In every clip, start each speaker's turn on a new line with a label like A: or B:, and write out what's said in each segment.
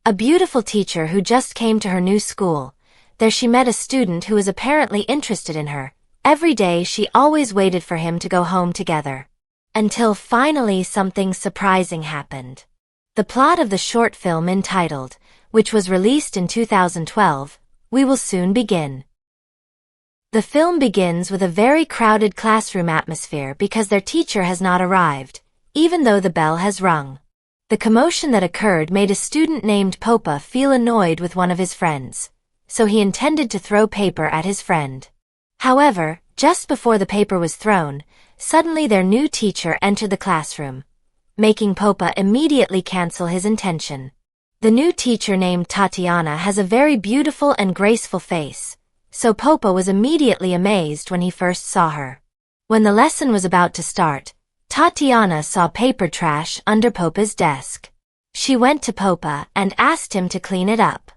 A: a beautiful teacher who just came to her new school. There she met a student who was apparently interested in her. Every day she always waited for him to go home together. Until finally something surprising happened. The plot of the short film entitled, which was released in 2012, We Will Soon Begin. The film begins with a very crowded classroom atmosphere because their teacher has not arrived, even though the bell has rung. The commotion that occurred made a student named Popa feel annoyed with one of his friends, so he intended to throw paper at his friend. However, just before the paper was thrown, suddenly their new teacher entered the classroom, making Popa immediately cancel his intention. The new teacher named Tatiana has a very beautiful and graceful face, so Popa was immediately amazed when he first saw her. When the lesson was about to start, Tatiana saw paper trash under Popa's desk. She went to Popa and asked him to clean it up.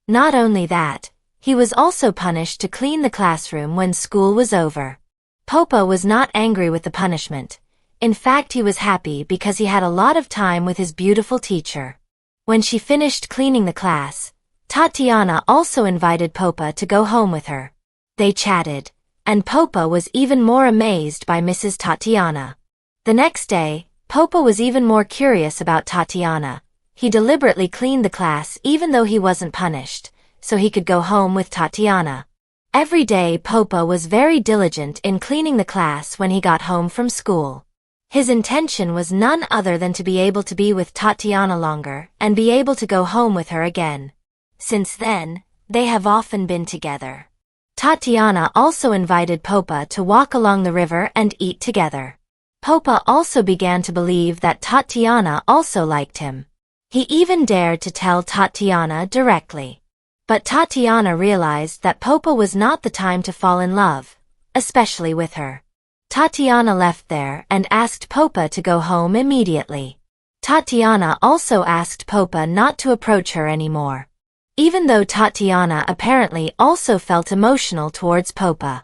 A: Not only that, he was also punished to clean the classroom when school was over. Popa was not angry with the punishment. In fact, he was happy because he had a lot of time with his beautiful teacher. When she finished cleaning the class, Tatiana also invited Popa to go home with her. They chatted, and Popa was even more amazed by Mrs. Tatiana. The next day, Popa was even more curious about Tatiana. He deliberately cleaned the class even though he wasn't punished, so he could go home with Tatiana. Every day Popa was very diligent in cleaning the class when he got home from school. His intention was none other than to be able to be with Tatiana longer and be able to go home with her again. Since then, they have often been together. Tatiana also invited Popa to walk along the river and eat together. Popa also began to believe that Tatiana also liked him. He even dared to tell Tatiana directly. But Tatiana realized that Popa was not the time to fall in love, especially with her. Tatiana left there and asked Popa to go home immediately. Tatiana also asked Popa not to approach her anymore. Even though Tatiana apparently also felt emotional towards Popa.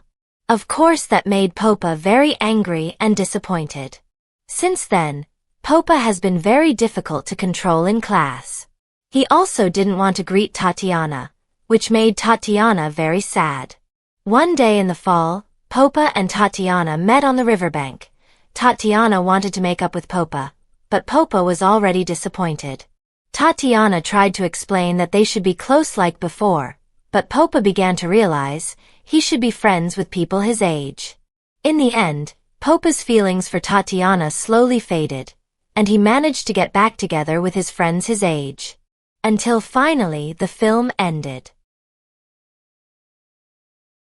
A: Of course that made Popa very angry and disappointed. Since then, Popa has been very difficult to control in class. He also didn't want to greet Tatiana, which made Tatiana very sad. One day in the fall, Popa and Tatiana met on the riverbank. Tatiana wanted to make up with Popa, but Popa was already disappointed. Tatiana tried to explain that they should be close like before, but Popa began to realize he should be friends with people his age. In the end, Popa's feelings for Tatiana slowly faded, and he managed to get back together with his friends his age. Until finally the film ended.